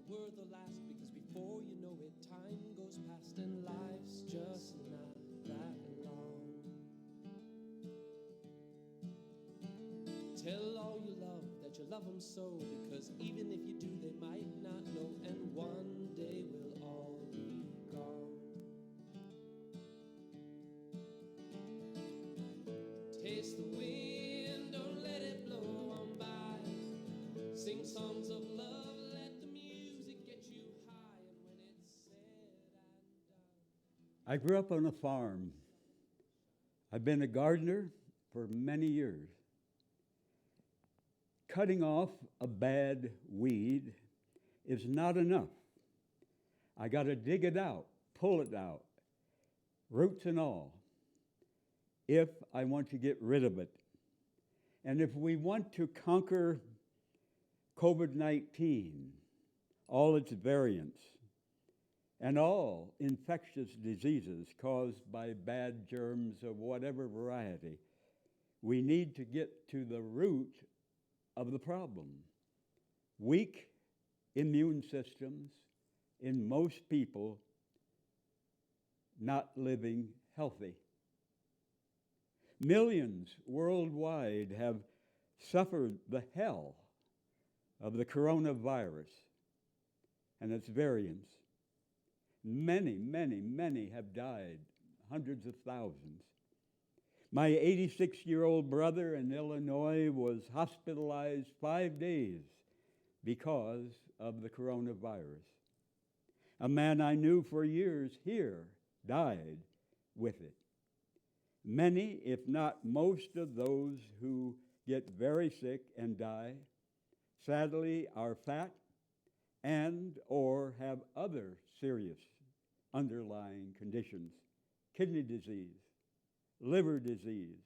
the world will last, because before you know it, time goes past and life's just not that long. Tell all you love that you love them so, because even if you do, they might not know, and one day we'll all be gone. Taste the wind, don't let it blow on by. Sing songs of love, let the music get you high. And when it's said and done, I grew up on a farm. I've been a gardener for many years. Cutting off a bad weed is not enough. I got to dig it out, pull it out, roots and all, if I want to get rid of it. And if we want to conquer COVID-19, all its variants, and all infectious diseases caused by bad germs of whatever variety, we need to get to the root of the problem. Weak immune systems in most people not living healthy. Millions worldwide have suffered the hell of the coronavirus and its variants. Many, many, many have died, hundreds of thousands. My 86-year-old brother in Illinois was hospitalized 5 days because of the coronavirus. A man I knew for years here died with it. Many, if not most of those who get very sick and die, sadly are fat and or have other serious underlying conditions: kidney disease, liver disease,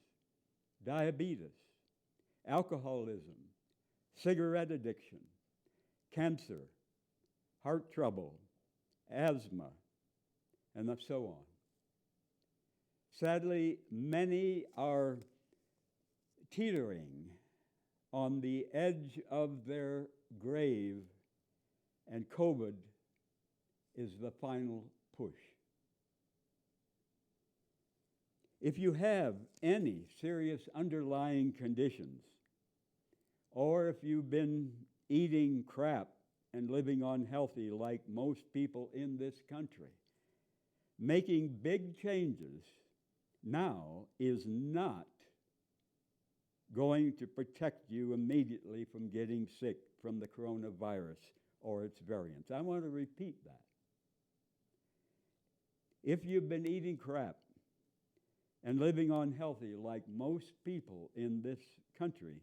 diabetes, alcoholism, cigarette addiction, cancer, heart trouble, asthma, and so on. Sadly, many are teetering on the edge of their grave, and COVID is the final push. If you have any serious underlying conditions, or if you've been eating crap and living unhealthy like most people in this country, making big changes now is not going to protect you immediately from getting sick from the coronavirus or its variants. I want to repeat that. If you've been eating crap and living unhealthy like most people in this country,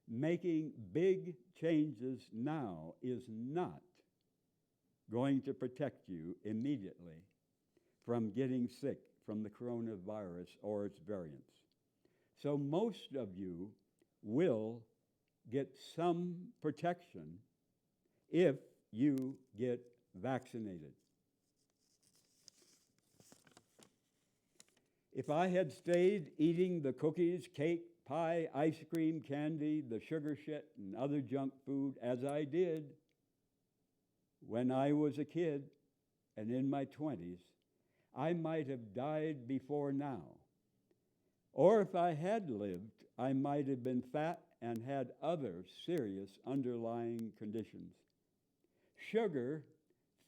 making big changes now is not going to protect you immediately from getting sick from the coronavirus or its variants. So most of you will get some protection if you get vaccinated. If I had stayed eating the cookies, cake, pie, ice cream, candy, the sugar shit, and other junk food as I did when I was a kid and in my 20s, I might have died before now. Or if I had lived, I might have been fat and had other serious underlying conditions. Sugar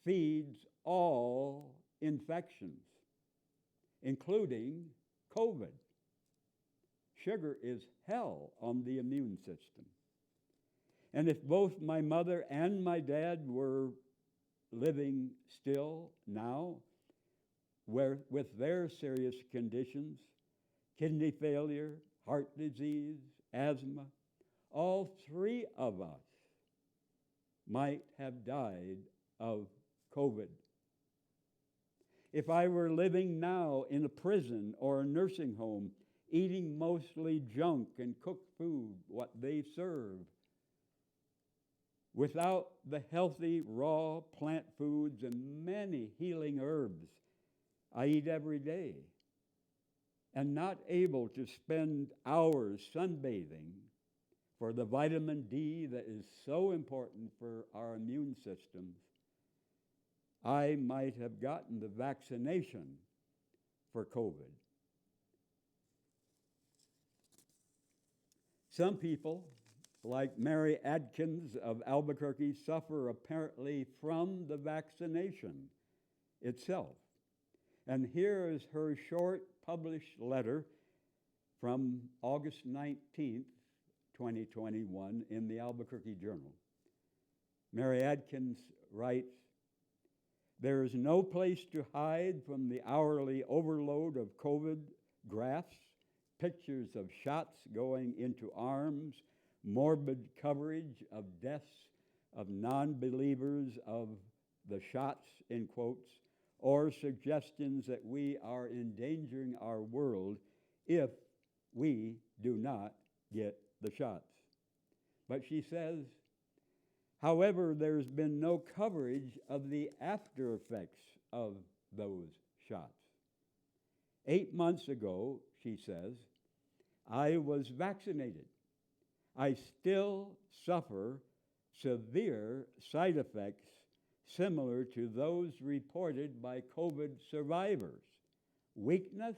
feeds all infections, including COVID. Sugar is hell on the immune system. And if both my mother and my dad were living still now, with their serious conditions, kidney failure, heart disease, asthma, all three of us might have died of COVID. If I were living now in a prison or a nursing home, eating mostly junk and cooked food, what they serve, without the healthy raw plant foods and many healing herbs I eat every day, and not able to spend hours sunbathing for the vitamin D that is so important for our immune systems, I might have gotten the vaccination for COVID. Some people, like Mary Adkins of Albuquerque, suffer apparently from the vaccination itself. And here is her short published letter from August 19th, 2021, in the Albuquerque Journal. Mary Adkins writes, "There is no place to hide from the hourly overload of COVID graphs, pictures of shots going into arms, morbid coverage of deaths of non-believers of the shots, in quotes, or suggestions that we are endangering our world if we do not get the shots." But she says, however, there's been no coverage of the after effects of those shots. 8 months ago, she says, I was vaccinated. I still suffer severe side effects similar to those reported by COVID survivors: weakness,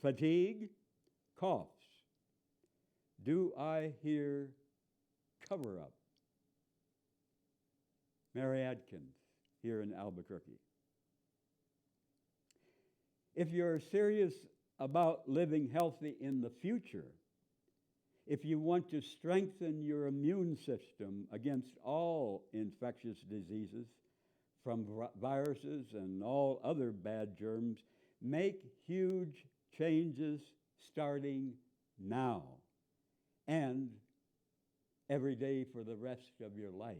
fatigue, coughs. Do I hear cover up? Mary Adkins, here in Albuquerque. If you're serious about living healthy in the future, if you want to strengthen your immune system against all infectious diseases, from viruses and all other bad germs, make huge changes starting now and every day for the rest of your life.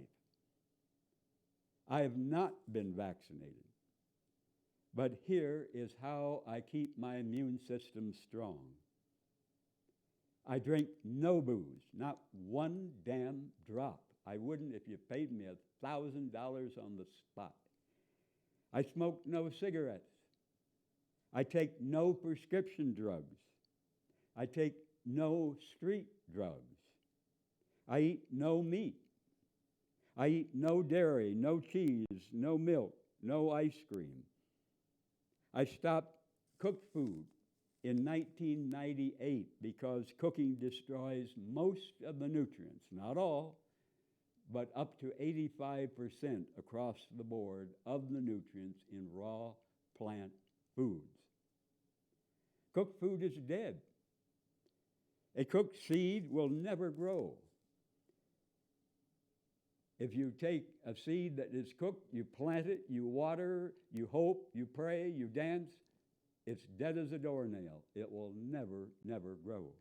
I have not been vaccinated, but here is how I keep my immune system strong. I drink no booze, not one damn drop. I wouldn't if you paid me $1,000 on the spot. I smoke no cigarettes. I take no prescription drugs. I take no street drugs. I eat no meat. I eat no dairy, no cheese, no milk, no ice cream. I stopped cooked food in 1998 because cooking destroys most of the nutrients, not all, but up to 85% across the board of the nutrients in raw plant foods. Cooked food is dead. A cooked seed will never grow. If you take a seed that is cooked, you plant it, you water, you hope, you pray, you dance, it's dead as a doornail. It will never, never grow.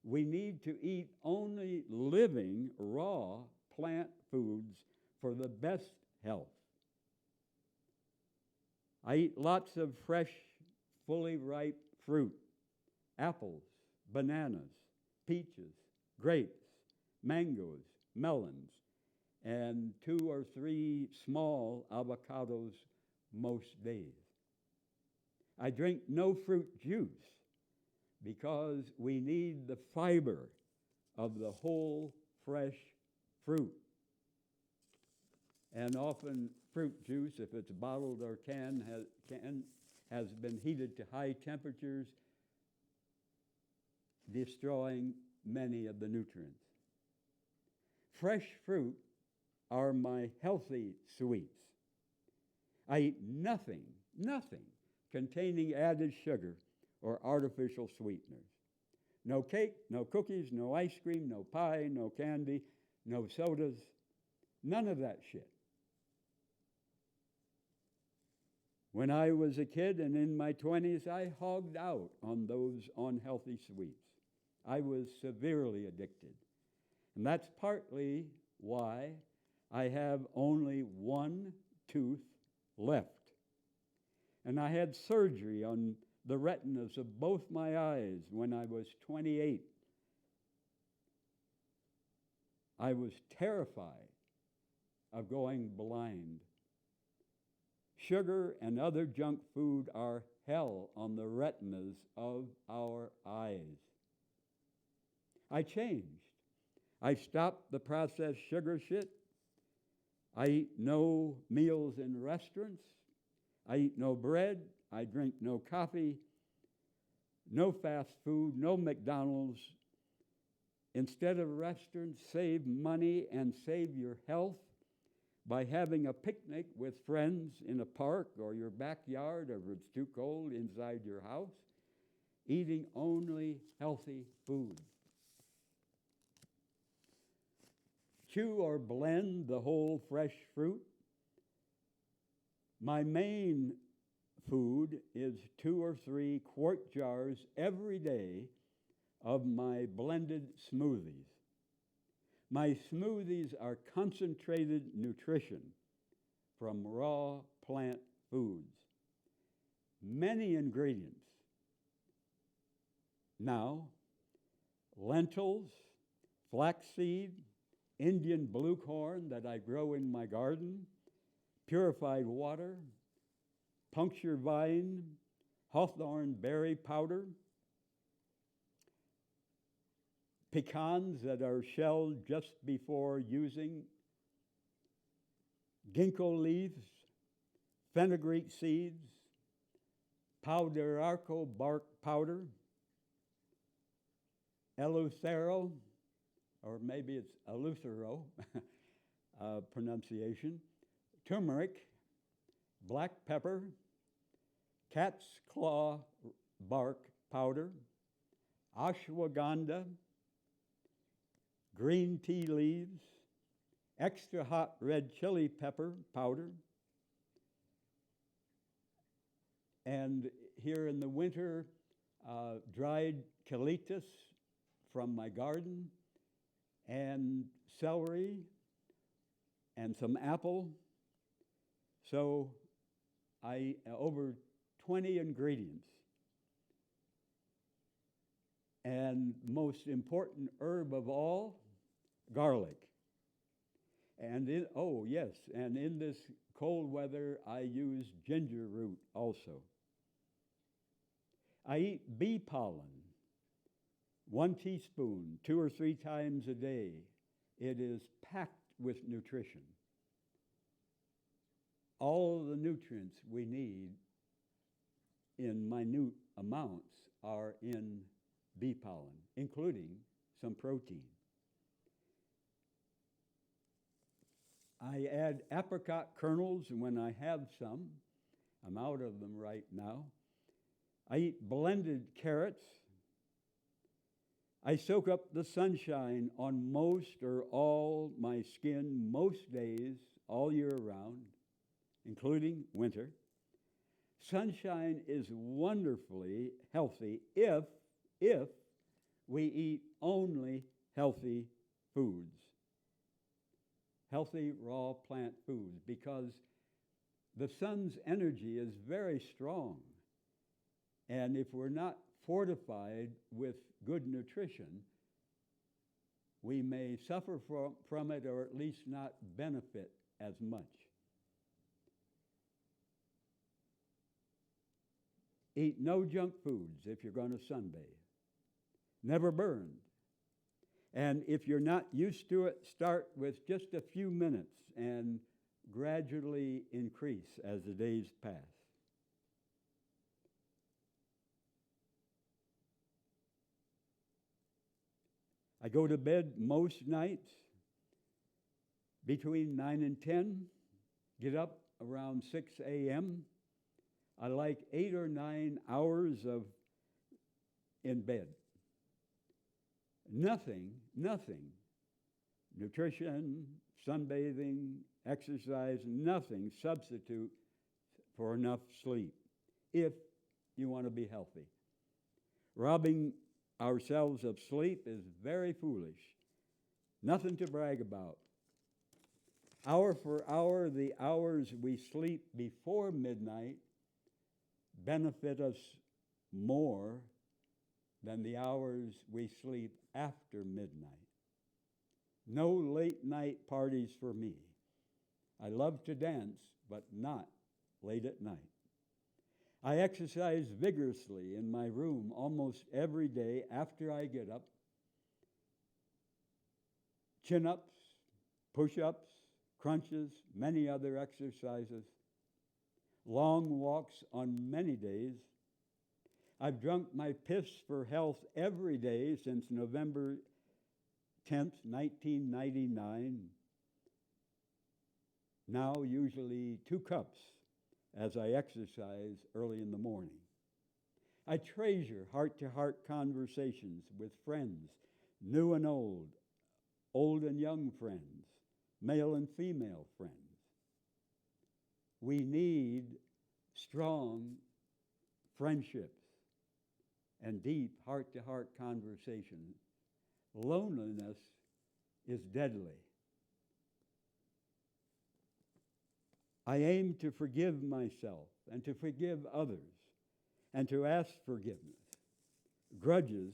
We need to eat only living, raw plant foods for the best health. I eat lots of fresh, fully ripe fruit, apples, bananas, peaches, grapes, mangoes, melons, and 2 or 3 small avocados most days. I drink no fruit juice because we need the fiber of the whole fresh fruit. And often fruit juice, if it's bottled or canned, has been heated to high temperatures, destroying many of the nutrients. Fresh fruit are my healthy sweets. I eat nothing containing added sugar or artificial sweeteners. No cake, no cookies, no ice cream, no pie, no candy, no sodas, none of that shit. When I was a kid and in my 20s, I hogged out on those unhealthy sweets. I was severely addicted. And that's partly why I have only one tooth left. And I had surgery on the retinas of both my eyes when I was 28. I was terrified of going blind. Sugar and other junk food are hell on the retinas of our eyes. I changed I stop the processed sugar shit. I eat no meals in restaurants. I eat no bread. I drink no coffee, no fast food, no McDonald's. Instead of restaurants, save money and save your health by having a picnic with friends in a park or your backyard, or if it's too cold, inside your house, eating only healthy food. Chew or blend the whole fresh fruit. My main food is 2 or 3 quart jars every day of my blended smoothies. My smoothies are concentrated nutrition from raw plant foods. Many ingredients. Now, lentils, flaxseed, Indian blue corn that I grow in my garden, purified water, puncture vine, hawthorn berry powder, pecans that are shelled just before using, ginkgo leaves, fenugreek seeds, pau d'arco bark powder, eleuthero, or maybe it's eleuthero pronunciation, turmeric, black pepper, cat's claw bark powder, ashwagandha, green tea leaves, extra hot red chili pepper powder, and here in the winter, dried colitis from my garden, and celery, and some apple. So over 20 ingredients. And most important herb of all, garlic. And in this cold weather, I use ginger root also. I eat bee pollen, 1 teaspoon, 2 or 3 times a day. It is packed with nutrition. All the nutrients we need in minute amounts are in bee pollen, including some protein. I add apricot kernels when I have some. I'm out of them right now. I eat blended carrots. I soak up the sunshine on most or all my skin most days, all year round, including winter. Sunshine is wonderfully healthy if we eat only healthy foods, healthy raw plant foods, because the sun's energy is very strong. And if we're not fortified with good nutrition, we may suffer from it, or at least not benefit as much. Eat no junk foods if you're going to sunbathe. Never burned. And if you're not used to it, start with just a few minutes and gradually increase as the days pass. I go to bed most nights between 9 and 10, get up around 6 a.m. I like 8 or 9 hours in bed. Nothing, nutrition, sunbathing, exercise, nothing substitute for enough sleep if you want to be healthy. Robbing ourselves of sleep is very foolish. Nothing to brag about. Hour for hour, the hours we sleep before midnight benefit us more than the hours we sleep after midnight. No late night parties for me. I love to dance, but not late at night. I exercise vigorously in my room almost every day after I get up. chin-ups, push-ups, crunches, many other exercises, long walks on many days. I've drunk my piss for health every day since November 10th, 1999. Now usually 2 cups as I exercise early in the morning. I treasure heart-to-heart conversations with friends, new and old and young friends, male and female friends. We need strong friendships and deep heart-to-heart conversations. Loneliness is deadly. I aim to forgive myself and to forgive others and to ask forgiveness. Grudges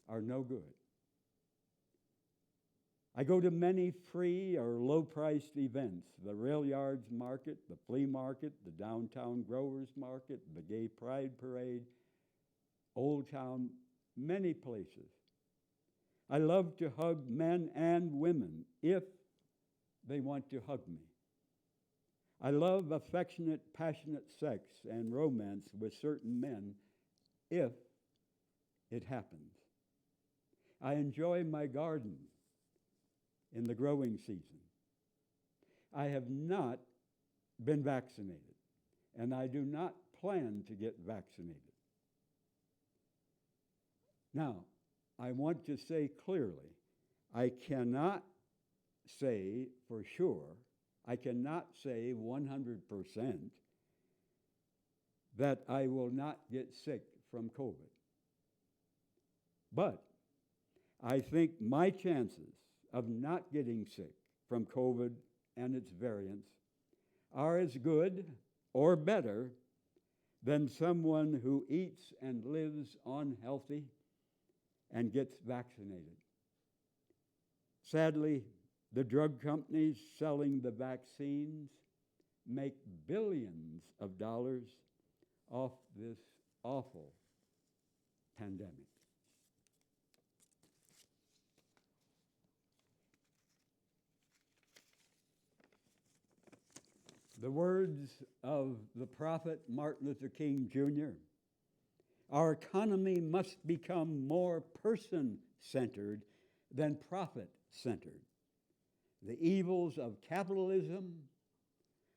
are no good. I go to many free or low-priced events, the rail yards market, the flea market, the downtown growers market, the gay pride parade, Old Town, many places. I love to hug men and women if they want to hug me. I love affectionate, passionate sex and romance with certain men if it happens. I enjoy my garden in the growing season. I have not been vaccinated, and I do not plan to get vaccinated. Now, I want to say clearly, I cannot say for sure, I cannot say 100% that I will not get sick from COVID. But I think my chances of not getting sick from COVID and its variants are as good or better than someone who eats and lives unhealthy and gets vaccinated. Sadly, the drug companies selling the vaccines make billions of dollars off this awful pandemic. The words of the prophet Martin Luther King Jr., our economy must become more person-centered than profit-centered. The evils of capitalism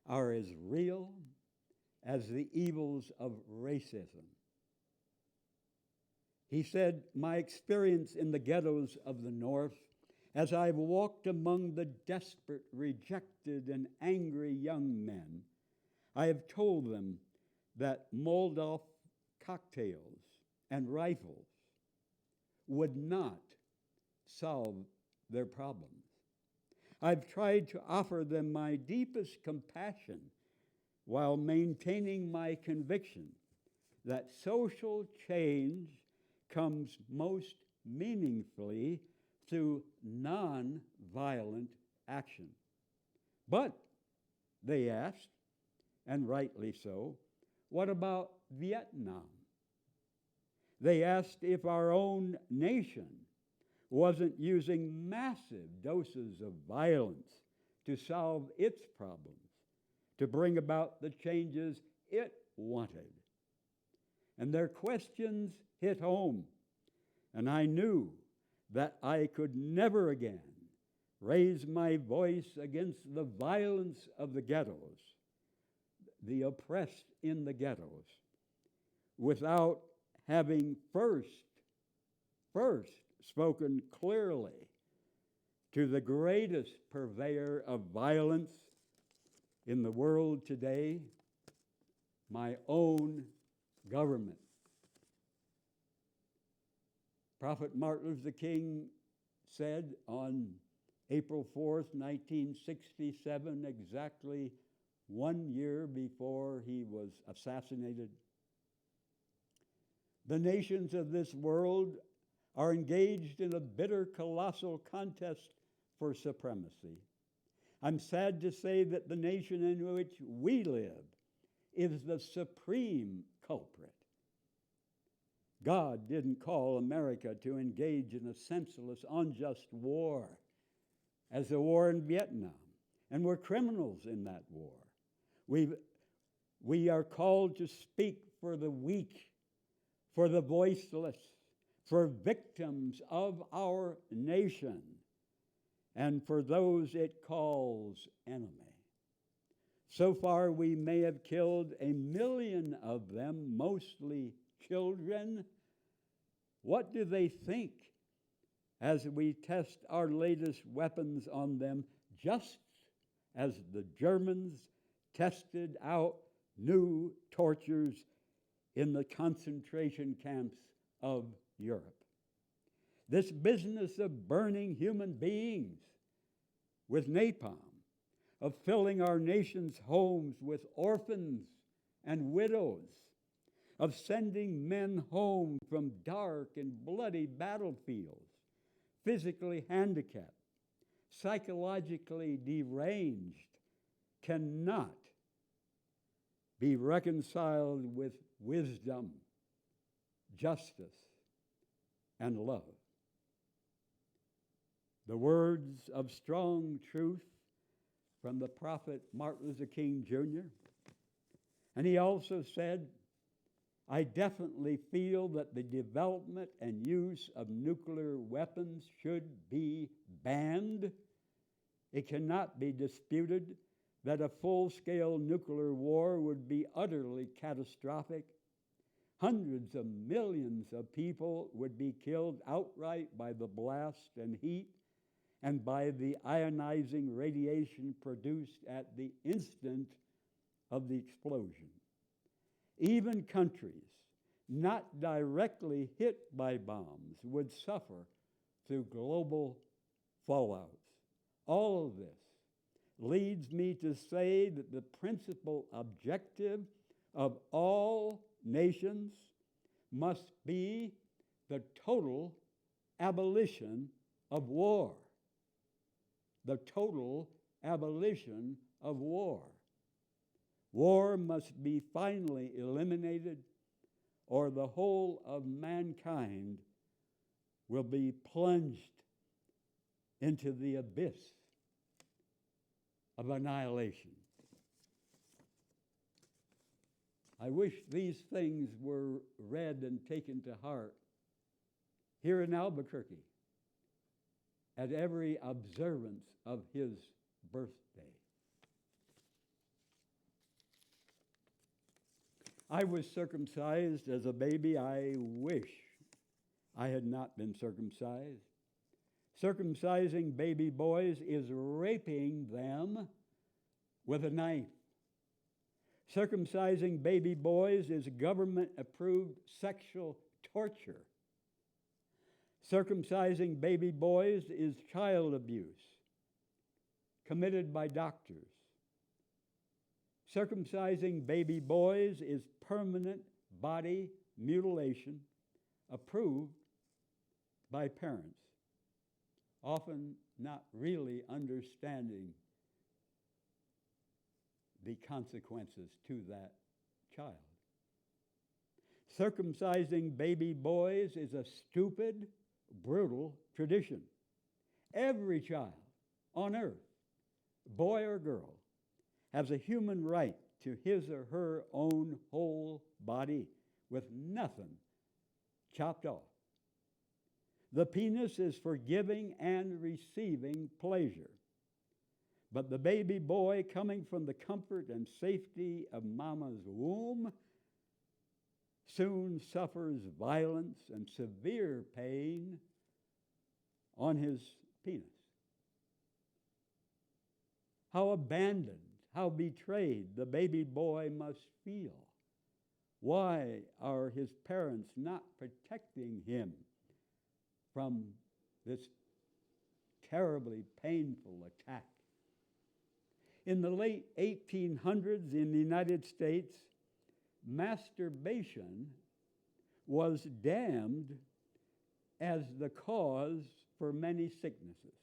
are as real as the evils of racism. He said, my experience in the ghettos of the North, as I've walked among the desperate, rejected, and angry young men, I have told them that Molotov cocktails and rifles would not solve their problems. I've tried to offer them my deepest compassion while maintaining my conviction that social change comes most meaningfully through non-violent action. But, they asked, and rightly so, what about Vietnam? They asked if our own nation wasn't using massive doses of violence to solve its problems, to bring about the changes it wanted. And their questions hit home, and I knew that I could never again raise my voice against the violence of the ghettos, the oppressed in the ghettos, without having first spoken clearly to the greatest purveyor of violence in the world today, my own government. Prophet Martin Luther King said on April 4th, 1967, exactly 1 year before he was assassinated, the nations of this world are engaged in a bitter, colossal contest for supremacy. I'm sad to say that the nation in which we live is the supreme culprit. God didn't call America to engage in a senseless, unjust war as the war in Vietnam, and we're criminals in that war. We are called to speak for the weak, for the voiceless, for victims of our nation, and for those it calls enemy. So far, we may have killed 1 million of them, mostly children. What do they think as we test our latest weapons on them, just as the Germans tested out new tortures in the concentration camps of Europe? This business of burning human beings with napalm, of filling our nation's homes with orphans and widows, of sending men home from dark and bloody battlefields, physically handicapped, psychologically deranged, cannot be reconciled with wisdom, justice, and love. The words of strong truth from the prophet Martin Luther King Jr. And he also said, I definitely feel that the development and use of nuclear weapons should be banned. It cannot be disputed that a full-scale nuclear war would be utterly catastrophic. Hundreds of millions of people would be killed outright by the blast and heat and by the ionizing radiation produced at the instant of the explosion. Even countries not directly hit by bombs would suffer through global fallouts. All of this leads me to say that the principal objective of all nations must be the total abolition of war. The total abolition of war. War must be finally eliminated, or the whole of mankind will be plunged into the abyss of annihilation. I wish these things were read and taken to heart here in Albuquerque at every observance of his birthday. I was circumcised as a baby. I wish I had not been circumcised. Circumcising baby boys is raping them with a knife. Circumcising baby boys is government-approved sexual torture. Circumcising baby boys is child abuse committed by doctors. Circumcising baby boys is permanent body mutilation approved by parents, often not really understanding the consequences to that child. Circumcising baby boys is a stupid, brutal tradition. Every child on earth, boy or girl, has a human right to his or her own whole body with nothing chopped off. The penis is for giving and receiving pleasure. But the baby boy coming from the comfort and safety of mama's womb soon suffers violence and severe pain on his penis. How abandoned, how betrayed the baby boy must feel. Why are his parents not protecting him from this terribly painful attack? In the late 1800s in the United States, masturbation was damned as the cause for many sicknesses.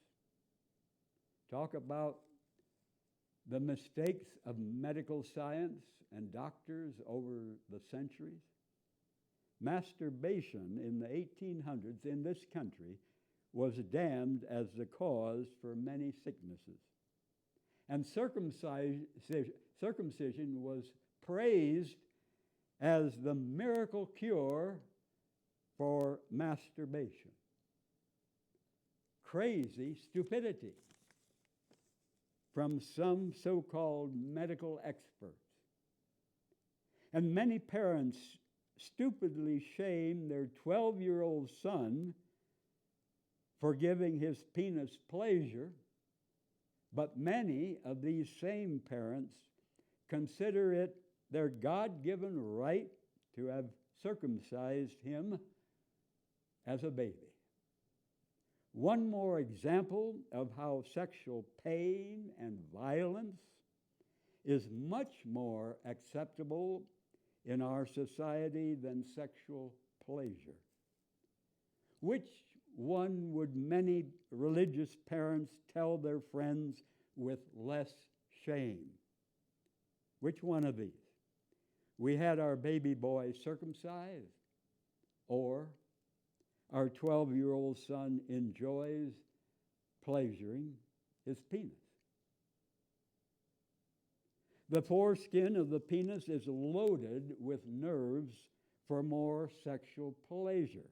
Talk about the mistakes of medical science and doctors over the centuries. Masturbation in the 1800s in this country was damned as the cause for many sicknesses. And circumcision was praised as the miracle cure for masturbation. Crazy stupidity from some so-called medical experts. And many parents stupidly shame their 12-year-old son for giving his penis pleasure, but many of these same parents consider it their God-given right to have circumcised him as a baby. One more example of how sexual pain and violence is much more acceptable in our society than sexual pleasure. Which one would many religious parents tell their friends with less shame? Which one of these? We had our baby boy circumcised, or our 12-year-old son enjoys pleasuring his penis. The foreskin of the penis is loaded with nerves for more sexual pleasure.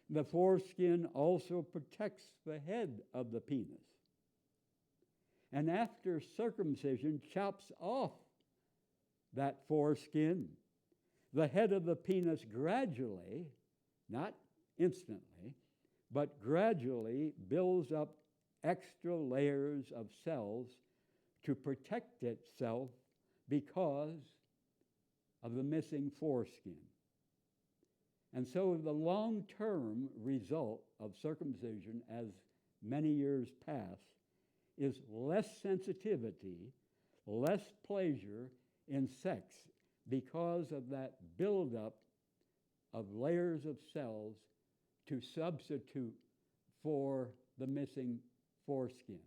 The foreskin also protects the head of the penis. And after circumcision chops off that foreskin, the head of the penis gradually, not instantly, but gradually builds up extra layers of cells to protect itself because of the missing foreskin. And so the long-term result of circumcision, as many years pass, is less sensitivity, less pleasure in sex because of that buildup of layers of cells to substitute for the missing foreskin.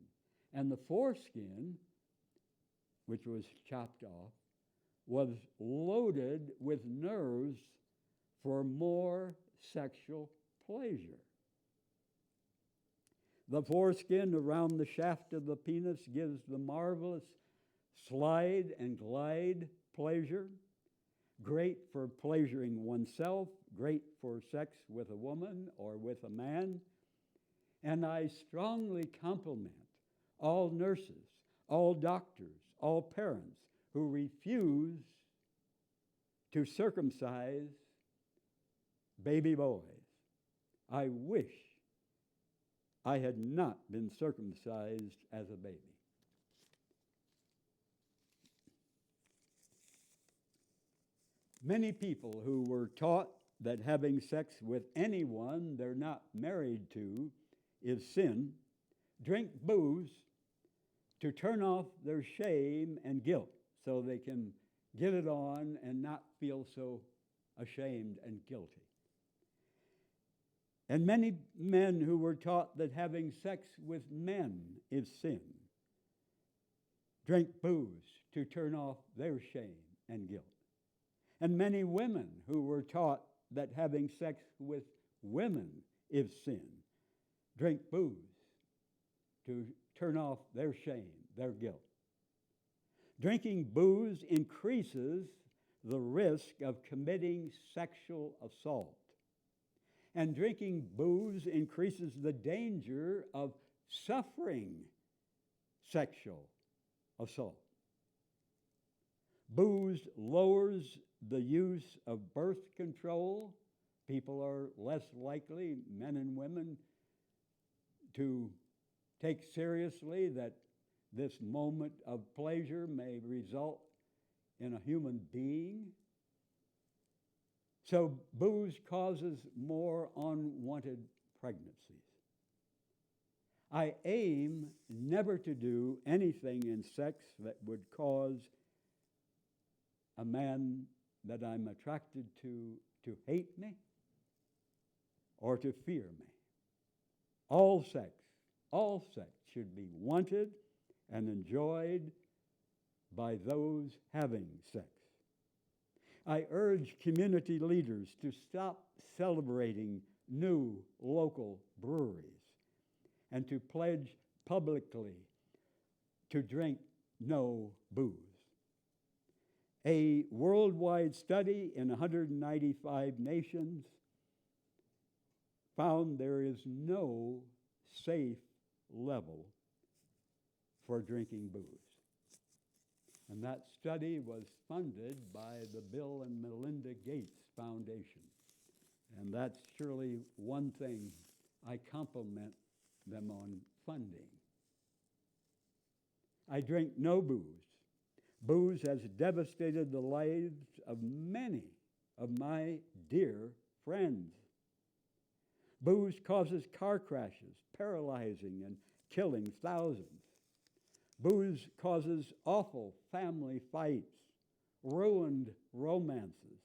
And the foreskin, which was chopped off, was loaded with nerves for more sexual pleasure. The foreskin around the shaft of the penis gives the marvelous slide and glide pleasure, great for pleasuring oneself, great for sex with a woman or with a man. And I strongly compliment all nurses, all doctors, all parents who refuse to circumcise baby boys. I wish I had not been circumcised as a baby. Many people who were taught that having sex with anyone they're not married to is sin drink booze to turn off their shame and guilt so they can get it on and not feel so ashamed and guilty. And many men who were taught that having sex with men is sin drink booze to turn off their shame and guilt. And many women who were taught that having sex with women is sin drink booze to turn off their shame, their guilt. Drinking booze increases the risk of committing sexual assault. And drinking booze increases the danger of suffering sexual assault. Booze lowers the use of birth control. People are less likely, men and women, to take seriously that this moment of pleasure may result in a human being. So booze causes more unwanted pregnancies. I aim never to do anything in sex that would cause a man that I'm attracted to hate me or to fear me. All sex should be wanted and enjoyed by those having sex. I urge community leaders to stop celebrating new local breweries and to pledge publicly to drink no booze. A worldwide study in 195 nations found there is no safe level for drinking booze. And that study was funded by the Bill and Melinda Gates Foundation. And that's surely one thing I compliment them on funding. I drink no booze. Booze has devastated the lives of many of my dear friends. Booze causes car crashes, paralyzing and killing thousands. Booze causes awful family fights, ruined romances,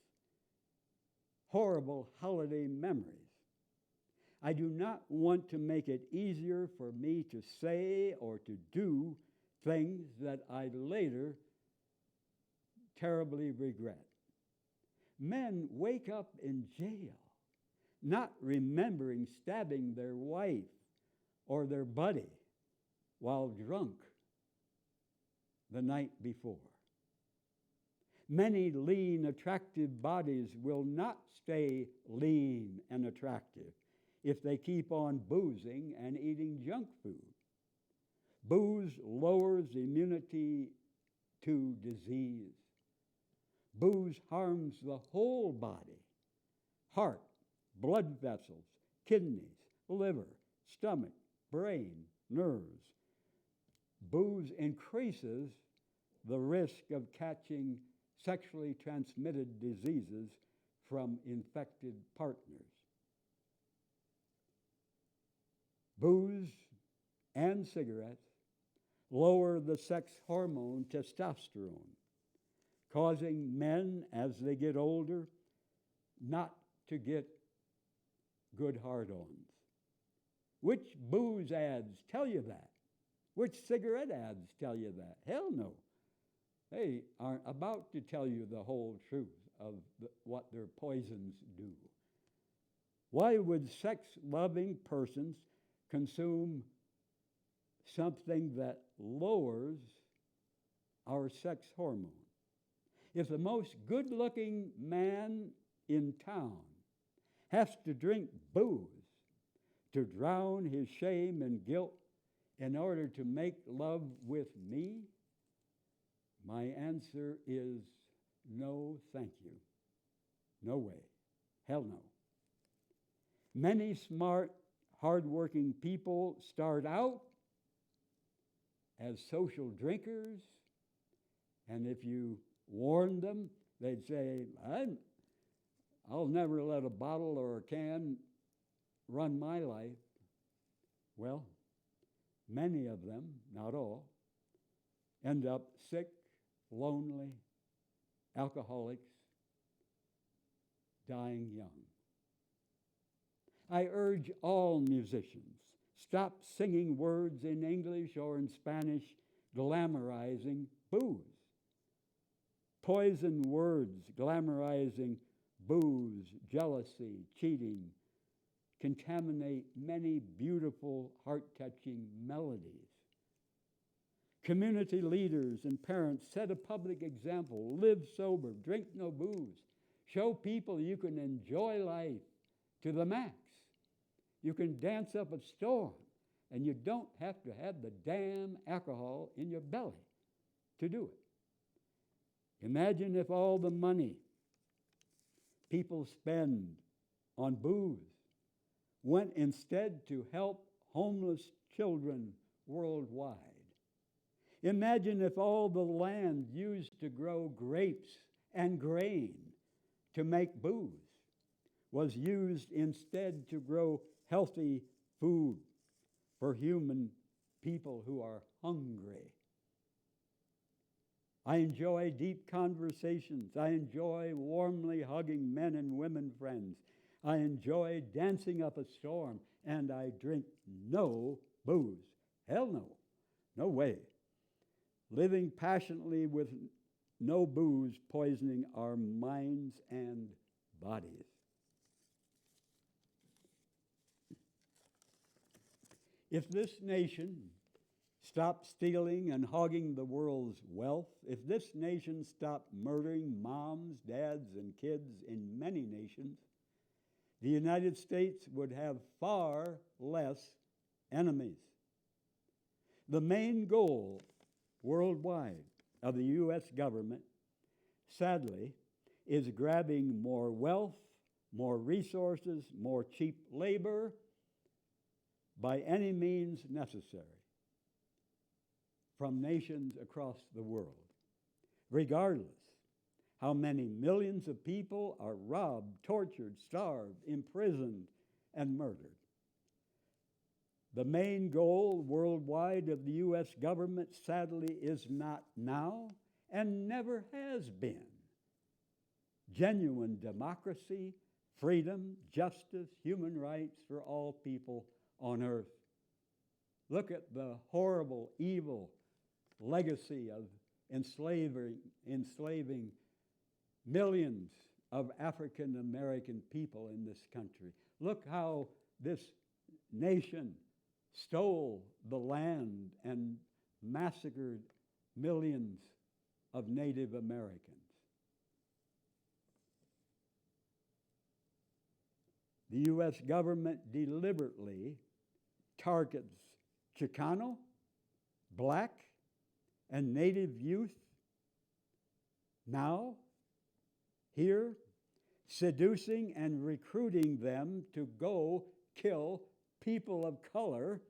horrible holiday memories. I do not want to make it easier for me to say or to do things that I later terribly regret. Men wake up in jail, not remembering stabbing their wife or their buddy while drunk the night before. Many lean, attractive bodies will not stay lean and attractive if they keep on boozing and eating junk food. Booze lowers immunity to disease. Booze harms the whole body: heart, blood vessels, kidneys, liver, stomach, brain, nerves. Booze increases the risk of catching sexually transmitted diseases from infected partners. Booze and cigarettes lower the sex hormone testosterone, causing men, as they get older, not to get good hard-ons. Which booze ads tell you that? Which cigarette ads tell you that? Hell no. They aren't about to tell you the whole truth of what their poisons do. Why would sex-loving persons consume something that lowers our sex hormone? If the most good-looking man in town has to drink booze to drown his shame and guilt in order to make love with me, my answer is no, thank you. No way. Hell no. Many smart, hardworking people start out as social drinkers, and if you warn them, they'd say, I'll never let a bottle or a can run my life. Well, many of them, not all, end up sick, lonely, alcoholics, dying young. I urge all musicians, stop singing words in English or in Spanish glamorizing booze. Poison words glamorizing booze, jealousy, cheating, contaminate many beautiful, heart-touching melodies. Community leaders and parents set a public example. Live sober, drink no booze. Show people you can enjoy life to the max. You can dance up a storm, and you don't have to have the damn alcohol in your belly to do it. Imagine if all the money people spend on booze went instead to help homeless children worldwide. Imagine if all the land used to grow grapes and grain to make booze was used instead to grow healthy food for human people who are hungry. I enjoy deep conversations. I enjoy warmly hugging men and women friends. I enjoy dancing up a storm, and I drink no booze. Hell no. No way. Living passionately with no booze poisoning our minds and bodies. If this nation stopped stealing and hogging the world's wealth, if this nation stopped murdering moms, dads, and kids in many nations, the United States would have far less enemies. The main goal worldwide of the U.S. government, sadly, is grabbing more wealth, more resources, more cheap labor by any means necessary from nations across the world, regardless how many millions of people are robbed, tortured, starved, imprisoned, and murdered. The main goal worldwide of the U.S. government, sadly, is not now and never has been genuine democracy, freedom, justice, human rights for all people on earth. Look at the horrible, evil legacy of enslaving millions of African American people in this country. Look how this nation stole the land and massacred millions of Native Americans. The U.S. government deliberately targets Chicano, Black, and Native youth now, here, seducing and recruiting them to go kill people of color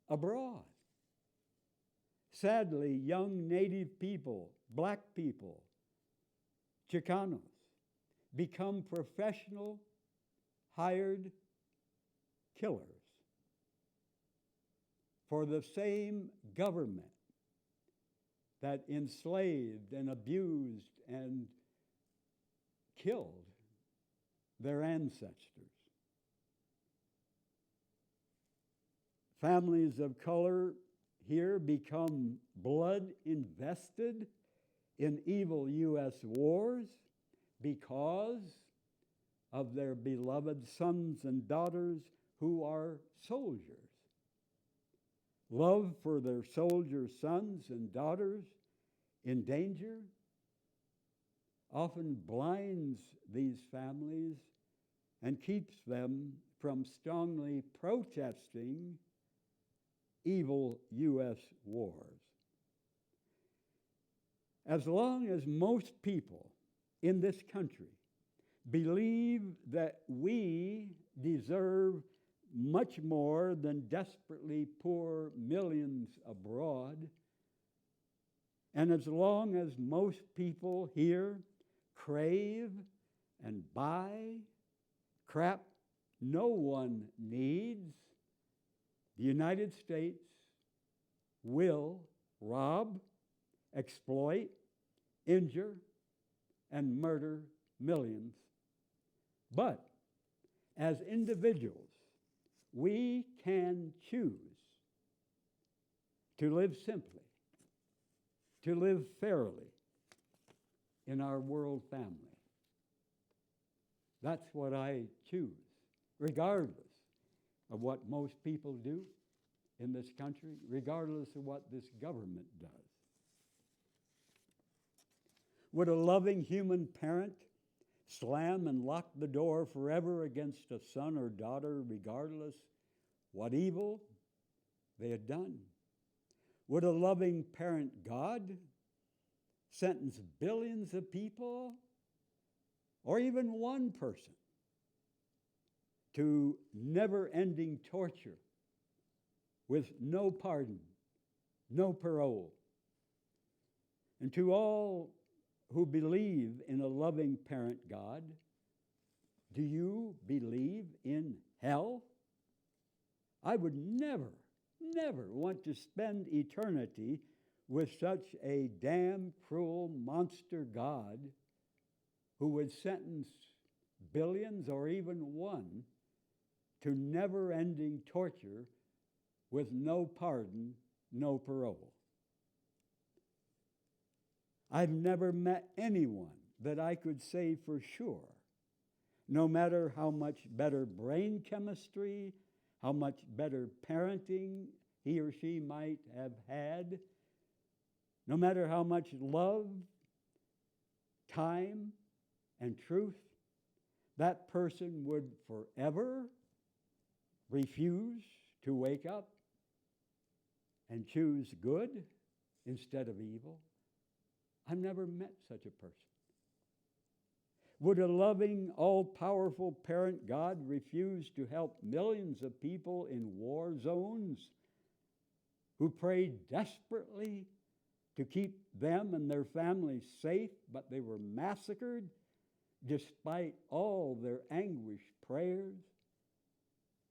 abroad. Sadly, young Native people, Black people, Chicanos, become professional, hired killers for the same government that enslaved and abused and killed their ancestors. Families of color here become blood invested in evil U.S. wars because of their beloved sons and daughters who are soldiers. Love for their soldier sons and daughters in danger often blinds these families and keeps them from strongly protesting evil U.S. wars. As long as most people in this country believe that we deserve much more than desperately poor millions abroad, and as long as most people here crave and buy crap no one needs, the United States will rob, exploit, injure, and murder millions. But as individuals, we can choose to live simply, to live fairly in our world family. That's what I choose, regardless of what most people do in this country, regardless of what this government does. Would a loving human parent slam and lock the door forever against a son or daughter, regardless what evil they had done? Would a loving parent God sentence billions of people, or even one person, to never-ending torture with no pardon, no parole? And to all who believe in a loving parent God, do you believe in hell? I would never want to spend eternity with such a damn cruel monster God who would sentence billions or even one to never-ending torture with no pardon, no parole. I've never met anyone that I could say for sure, no matter how much better brain chemistry, how much better parenting he or she might have had, no matter how much love, time, and truth, that person would forever refuse to wake up and choose good instead of evil. I've never met such a person. Would a loving, all-powerful parent God refuse to help millions of people in war zones who pray desperately to keep them and their families safe, but they were massacred despite all their anguished prayers?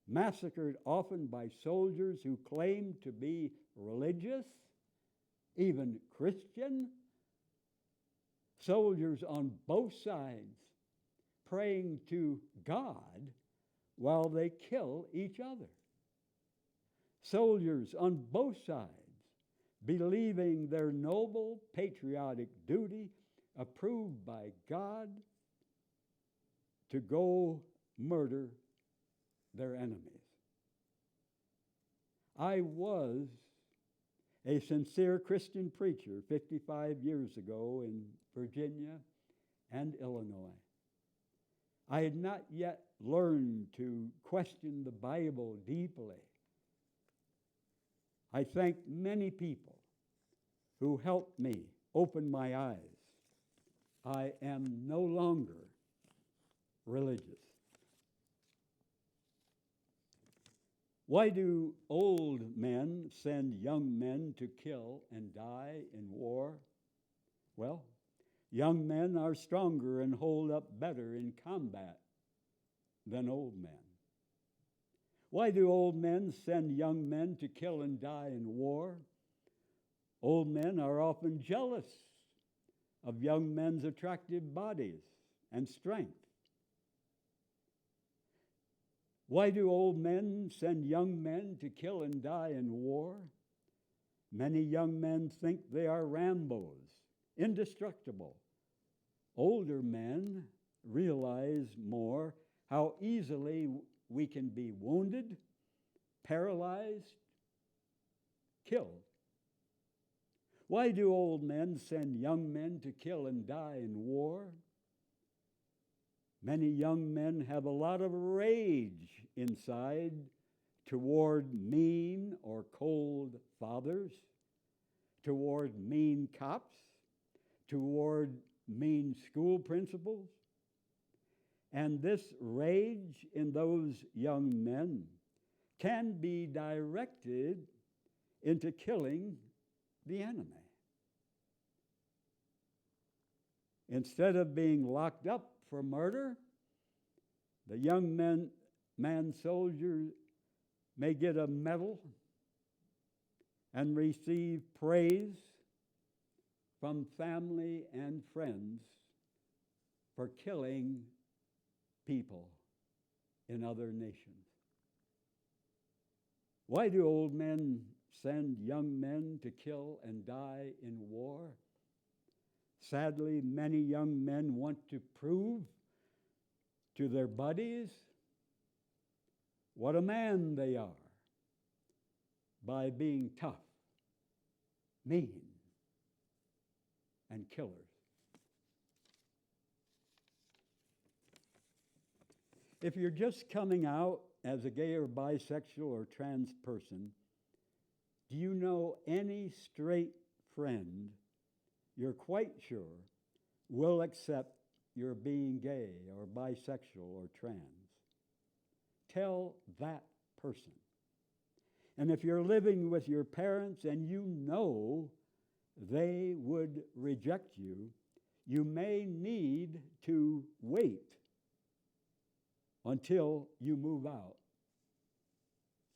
Massacred often by soldiers who claimed to be religious, even Christian. Soldiers on both sides praying to God while they kill each other. Soldiers on both sides believing their noble patriotic duty approved by God to go murder their enemies. I was a sincere Christian preacher 55 years ago in Virginia and Illinois. I had not yet learned to question the Bible deeply. I thank many people who helped me open my eyes. I am no longer religious. Why do old men send young men to kill and die in war? Well, young men are stronger and hold up better in combat than old men. Why do old men send young men to kill and die in war? Old men are often jealous of young men's attractive bodies and strength. Why do old men send young men to kill and die in war? Many young men think they are Rambos, indestructible. Older men realize more how easily we can be wounded, paralyzed, killed. Why do old men send young men to kill and die in war? Many young men have a lot of rage inside toward mean or cold fathers, toward mean cops, toward mean school principals. And this rage in those young men can be directed into killing the enemy. Instead of being locked up for murder, the young man soldier may get a medal and receive praise from family and friends for killing people in other nations. Why do old men send young men to kill and die in war? Sadly, many young men want to prove to their buddies what a man they are by being tough, mean, and killers. If you're just coming out as a gay or bisexual or trans person, do you know any straight friend you're quite sure will accept your being gay or bisexual or trans? Tell that person. And if you're living with your parents and you know they would reject you, you may need to wait until you move out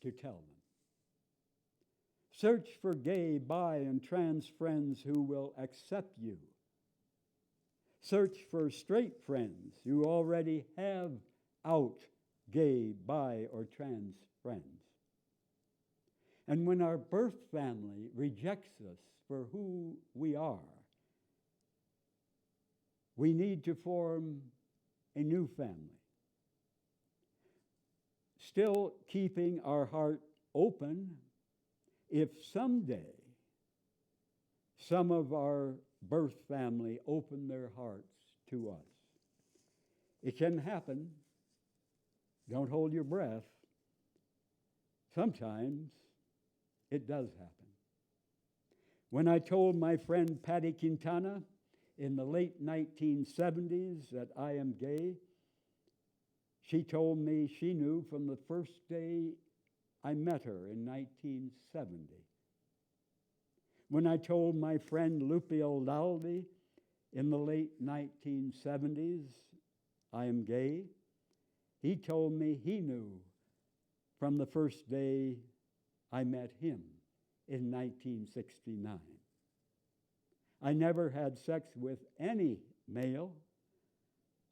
to tell them. Search for gay, bi, and trans friends who will accept you. Search for straight friends who already have out gay, bi, or trans friends. And when our birth family rejects us for who we are, we need to form a new family. still keeping our heart open if someday some of our birth family open their hearts to us. It can happen. Don't hold your breath. Sometimes it does happen. When I told my friend Patty Quintana in the late 1970s that I am gay, she told me she knew from the first day I met her in 1970. When I told my friend Lupe Olalde in the late 1970s I am gay, he told me he knew from the first day I met him in 1969. I never had sex with any male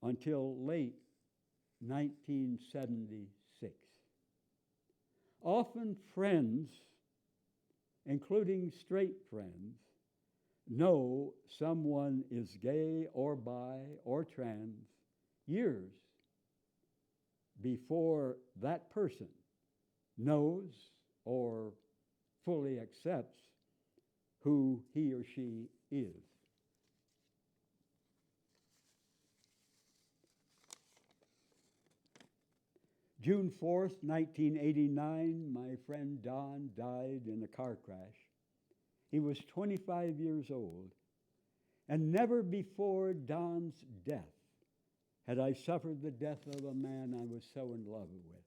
until late 1976. Often friends, including straight friends, know someone is gay or bi or trans years before that person knows or fully accepts who he or she is. June 4th, 1989, my friend Don died in a car crash. He was 25 years old, and never before Don's death had I suffered the death of a man I was so in love with.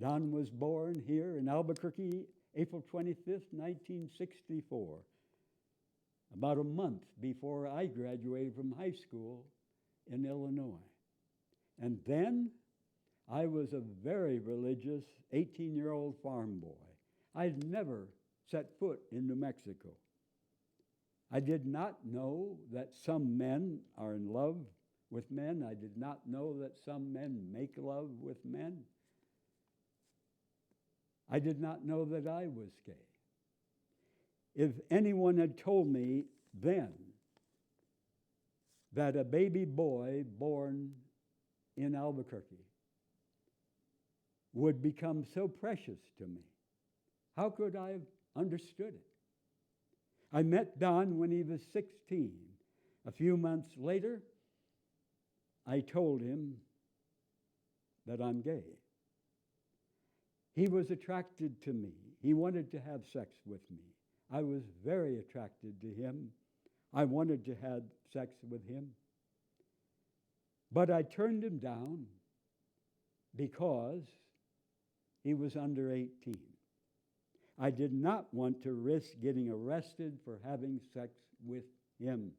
Don was born here in Albuquerque, April 25th, 1964, about a month before I graduated from high school in Illinois. And then I was a very religious 18-year-old farm boy. I'd never set foot in New Mexico. I did not know that some men are in love with men. I did not know that some men make love with men. I did not know that I was gay. If anyone had told me then that a baby boy born in Albuquerque would become so precious to me, how could I have understood it? I met Don when he was 16. A few months later, I told him that I'm gay. He was attracted to me. He wanted to have sex with me. I was very attracted to him. I wanted to have sex with him. But I turned him down because he was under 18. I did not want to risk getting arrested for having sex with him.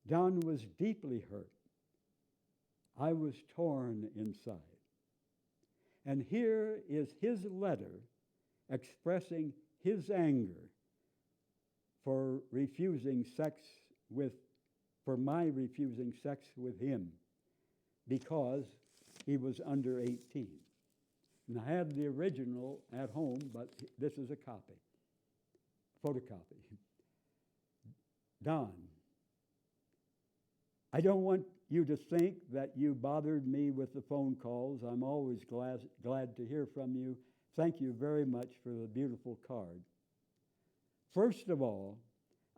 Don was deeply hurt. I was torn inside. And here is his letter expressing his anger for my refusing sex with him because he was under 18. And I have the original at home, but this is a copy, photocopy. Don, I don't want you to think that you bothered me with the phone calls. I'm always glad to hear from you. Thank you very much for the beautiful card. First of all,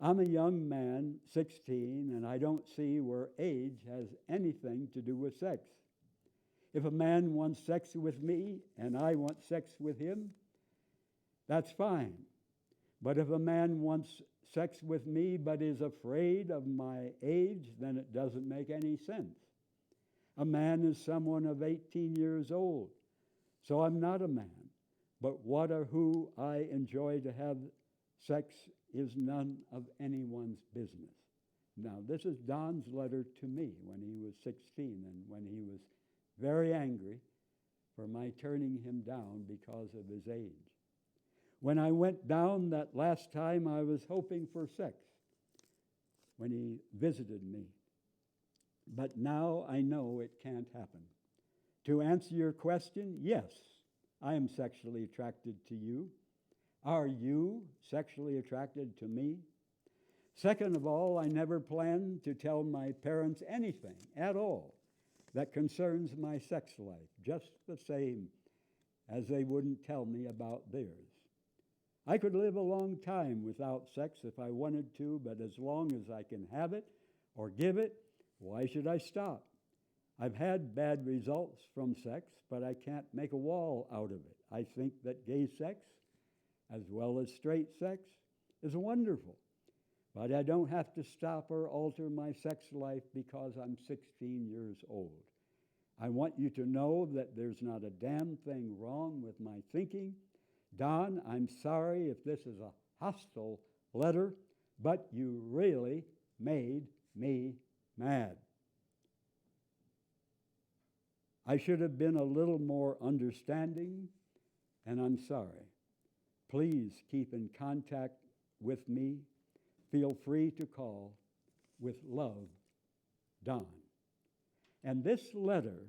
I'm a young man, 16, and I don't see where age has anything to do with sex. If a man wants sex with me and I want sex with him, that's fine. But if a man wants sex with me but is afraid of my age, then it doesn't make any sense. A man is someone of 18 years old, so I'm not a man. But what or who I enjoy to have sex is none of anyone's business. Now, this is Don's letter to me when he was 16 and when he was very angry for my turning him down because of his age. When I went down that last time, I was hoping for sex when he visited me. But now I know it can't happen. To answer your question, yes, I am sexually attracted to you. Are you sexually attracted to me? Second of all, I never planned to tell my parents anything at all that concerns my sex life, just the same as they wouldn't tell me about theirs. I could live a long time without sex if I wanted to, but as long as I can have it or give it, why should I stop? I've had bad results from sex, but I can't make a wall out of it. I think that gay sex, as well as straight sex, is wonderful. But I don't have to stop or alter my sex life because I'm 16 years old. I want you to know that there's not a damn thing wrong with my thinking. Don, I'm sorry if this is a hostile letter, but you really made me mad. I should have been a little more understanding, and I'm sorry. Please keep in contact with me. Feel free to call. With love, Don. And this letter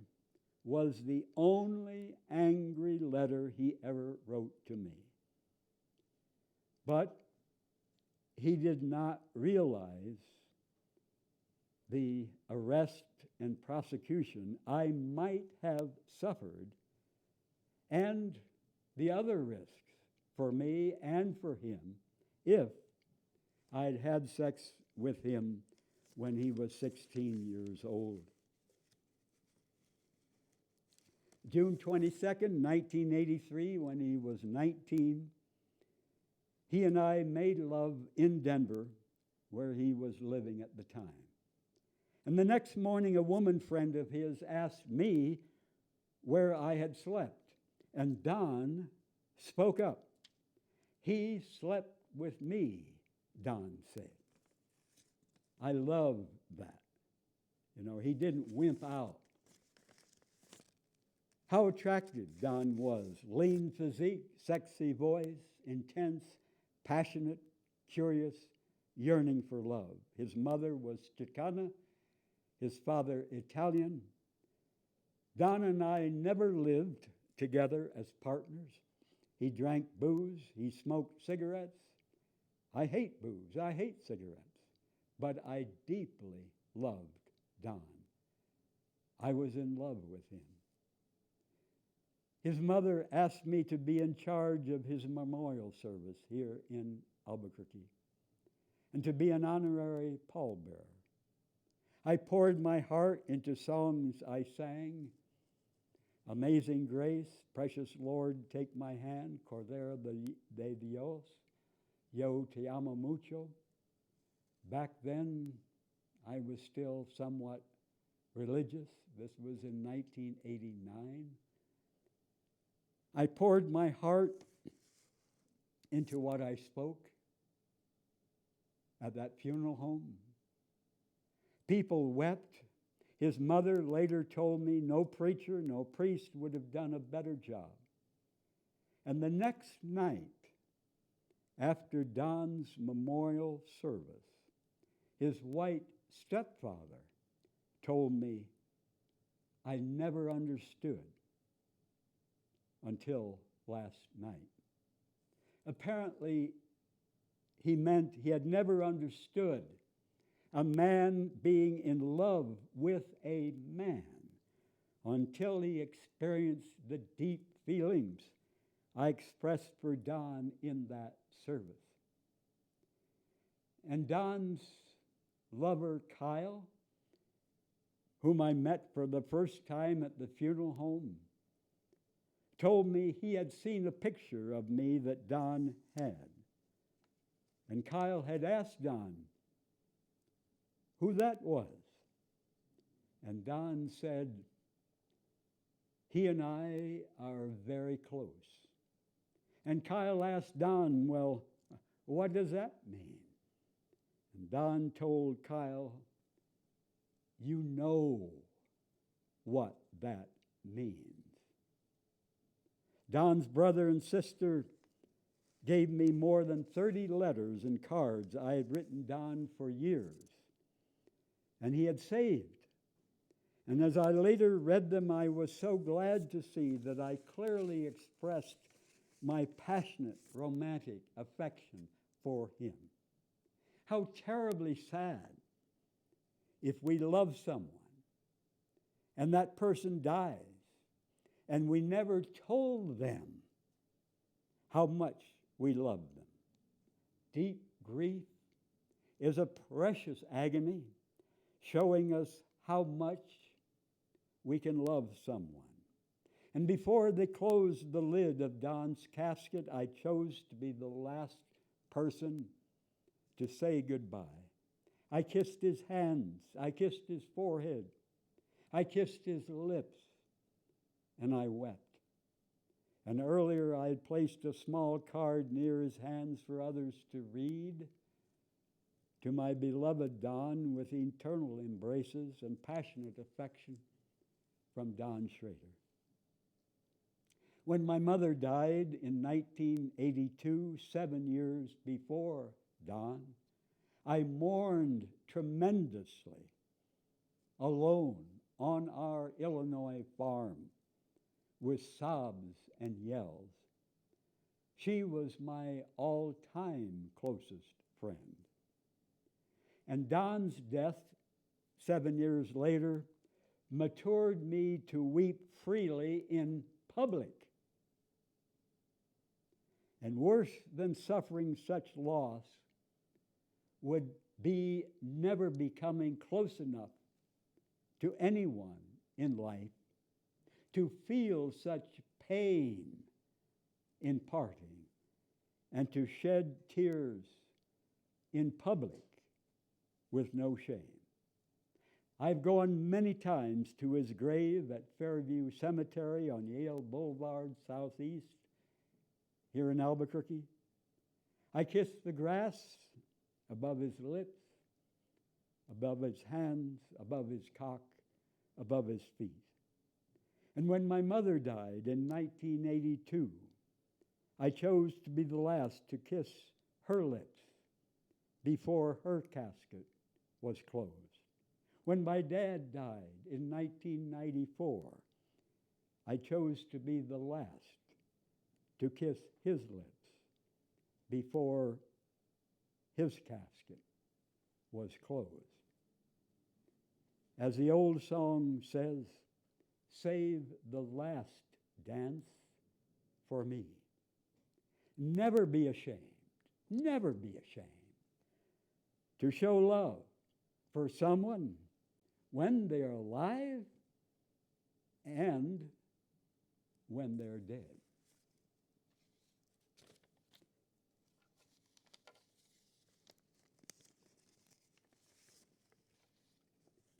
was the only angry letter he ever wrote to me. But he did not realize the arrest and prosecution I might have suffered and the other risks for me and for him if I'd had sex with him when he was 16 years old. June 22nd, 1983, when he was 19, he and I made love in Denver, where he was living at the time. And the next morning, a woman friend of his asked me where I had slept. And Don spoke up. He slept with me, Don said. I love that. He didn't wimp out. How attractive Don was. Lean physique, sexy voice, intense, passionate, curious, yearning for love. His mother was Chicana, his father Italian. Don and I never lived together as partners. He drank booze. He smoked cigarettes. I hate booze. I hate cigarettes. But I deeply loved Don. I was in love with him. His mother asked me to be in charge of his memorial service here in Albuquerque and to be an honorary pallbearer. I poured my heart into songs I sang. Amazing Grace, Precious Lord, Take My Hand, Cordero de Dios, Yo Te Amo Mucho. Back then, I was still somewhat religious. This was in 1989. I poured my heart into what I spoke at that funeral home. People wept. His mother later told me no preacher, no priest would have done a better job. And the next night, after Don's memorial service, his white stepfather told me, I never understood until last night. Apparently, he meant he had never understood a man being in love with a man until he experienced the deep feelings I expressed for Don in that service. And Don's lover, Kyle, whom I met for the first time at the funeral home, told me he had seen a picture of me that Don had. And Kyle had asked Don who that was. And Don said, he and I are very close. And Kyle asked Don, well, what does that mean? And Don told Kyle, you know what that means. Don's brother and sister gave me more than 30 letters and cards I had written Don for years, and he had saved. And as I later read them, I was so glad to see that I clearly expressed my passionate, romantic affection for him. How terribly sad if we love someone and that person dies, and we never told them how much we love them. Deep grief is a precious agony, showing us how much we can love someone. And before they closed the lid of Don's casket, I chose to be the last person to say goodbye. I kissed his hands, I kissed his forehead, I kissed his lips, and I wept. And earlier I had placed a small card near his hands for others to read. To my beloved Don, with eternal embraces and passionate affection, from Don Schrader. When my mother died in 1982, 7 years before Don, I mourned tremendously, alone on our Illinois farm, with sobs and yells. She was my all-time closest friend. And Don's death, 7 years later, matured me to weep freely in public. And worse than suffering such loss would be never becoming close enough to anyone in life to feel such pain in parting and to shed tears in public with no shame. I've gone many times to his grave at Fairview Cemetery on Yale Boulevard Southeast here in Albuquerque. I kissed the grass above his lips, above his hands, above his cock, above his feet. And when my mother died in 1982, I chose to be the last to kiss her lips before her casket was closed. When my dad died in 1994, I chose to be the last to kiss his lips before his casket was closed. As the old song says, save the last dance for me. Never be ashamed, never be ashamed to show love for someone when they are alive and when they're dead.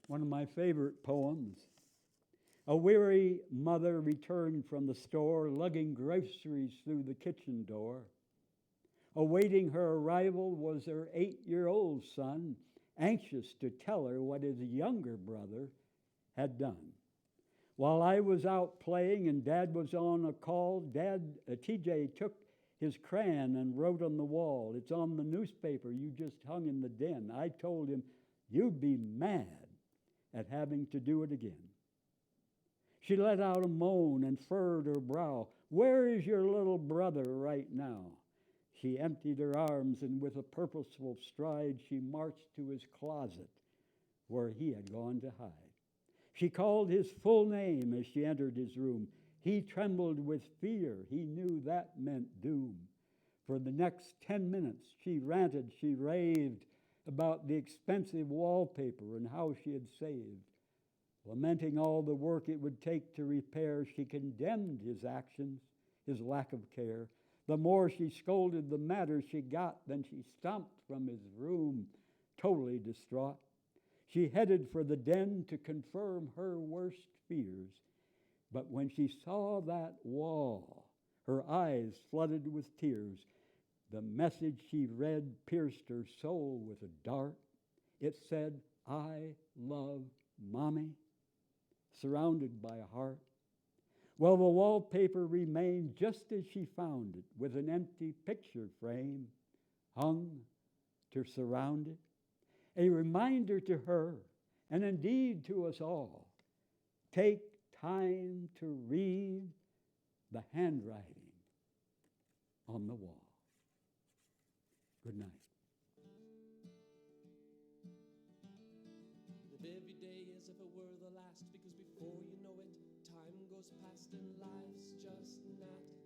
One of my favorite poems. A weary mother returned from the store, lugging groceries through the kitchen door. Awaiting her arrival was her 8-year-old son, anxious to tell her what his younger brother had done. While I was out playing and Dad was on a call, TJ took his crayon and wrote on the wall, "It's on the newspaper you just hung in the den." I told him, "You'd be mad at having to do it again." She let out a moan and furrowed her brow. "Where is your little brother right now?" She emptied her arms, and with a purposeful stride, she marched to his closet where he had gone to hide. She called his full name as she entered his room. He trembled with fear. He knew that meant doom. For the next 10 minutes, she ranted, she raved about the expensive wallpaper and how she had saved. Lamenting all the work it would take to repair, she condemned his actions, his lack of care. The more she scolded, the madder she got. Then she stomped from his room, totally distraught. She headed for the den to confirm her worst fears. But when she saw that wall, her eyes flooded with tears. The message she read pierced her soul with a dart. It said, "I love Mommy," surrounded by a heart. Well, the wallpaper remained just as she found it, with an empty picture frame hung to surround it. A reminder to her, and indeed to us all, take time to read the handwriting on the wall. Good night. Live every day as if it never were the last, because before you know it, time goes past and life's just not